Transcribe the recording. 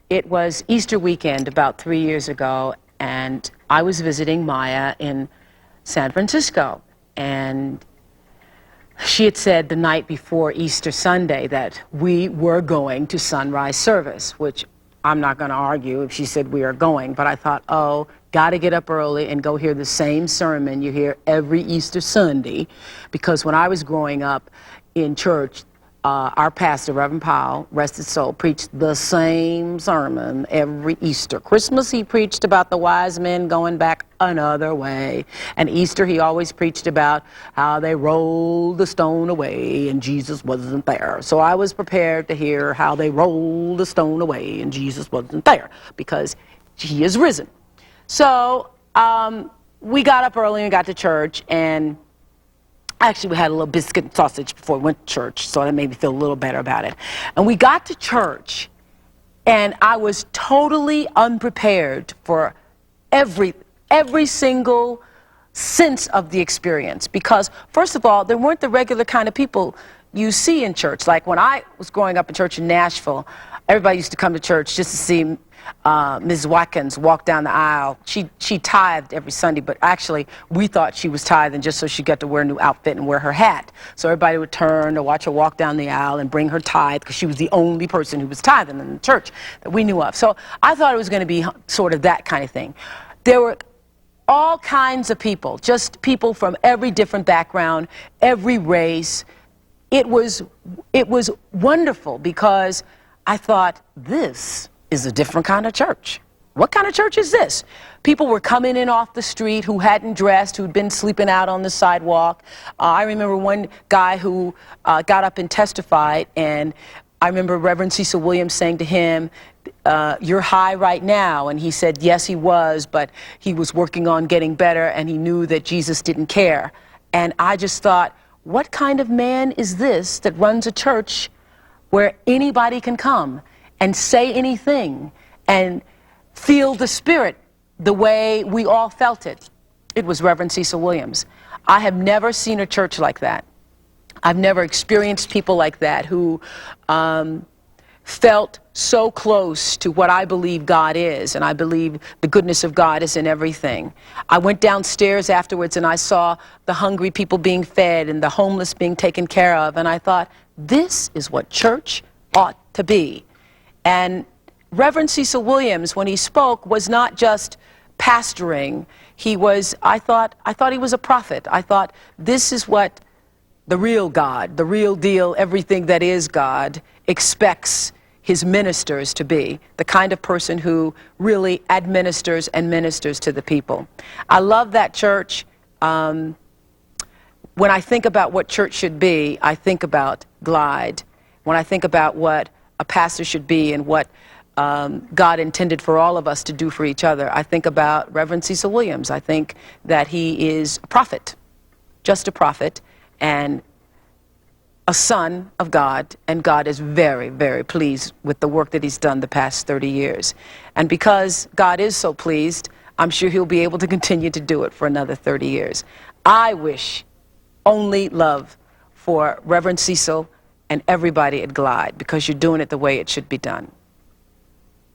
It was Easter weekend about 3 years ago, and I was visiting Maya in San Francisco. And she had said the night before Easter Sunday that we were going to sunrise service, which I'm not going to argue if she said we are going, but I thought, oh, got to get up early and go hear the same sermon you hear every Easter Sunday, because when I was growing up in church, our pastor, Reverend Powell, rest his soul, preached the same sermon every Easter. Christmas, he preached about the wise men going back another way. And Easter, he always preached about how they rolled the stone away and Jesus wasn't there. So I was prepared to hear how they rolled the stone away and Jesus wasn't there, because he is risen. So we got up early and got to church, and actually, we had a little biscuit and sausage before we went to church, so that made me feel a little better about it. And we got to church, and I was totally unprepared for every single sense of the experience. Because, first of all, there weren't the regular kind of people you see in church. Like when I was growing up in church in Nashville, everybody used to come to church just to see Ms. Watkins walk down the aisle. She tithed every Sunday, but actually we thought she was tithing just so she got to wear a new outfit and wear her hat. So everybody would turn to watch her walk down the aisle and bring her tithe, because she was the only person who was tithing in the church that we knew of. So I thought it was going to be sort of that kind of thing. There were all kinds of people, just people from every different background, every race. It was wonderful, because I thought, this is a different kind of church. What kind of church is this? People were coming in off the street who hadn't dressed, who'd been sleeping out on the sidewalk. I remember one guy who got up and testified, and I remember Reverend Cecil Williams saying to him, you're high right now. And he said, yes, he was, but he was working on getting better, and he knew that Jesus didn't care. And I just thought, what kind of man is this that runs a church where anybody can come and say anything and feel the Spirit the way we all felt it? It was Reverend Cecil Williams. I have never seen a church like that. I've never experienced people like that who felt so close to what I believe God is, and I believe the goodness of God is in everything. I went downstairs afterwards and I saw the hungry people being fed and the homeless being taken care of, and I thought, this is what church ought to be. And Reverend Cecil Williams, when he spoke, was not just pastoring. He was, I thought he was a prophet. I thought, this is what the real God, the real deal, everything that is God, expects his ministers to be, the kind of person who really administers and ministers to the people. I love that church. When I think about what church should be, I think about Glide. When I think about what a pastor should be and what God intended for all of us to do for each other, I think about Reverend Cecil Williams. I think that he is a prophet, just a prophet, and a son of God, and God is very, very pleased with the work that he's done the past 30 years. And because God is so pleased, I'm sure he'll be able to continue to do it for another 30 years. I wish only love for Reverend Cecil and everybody at Glide, because you're doing it the way it should be done.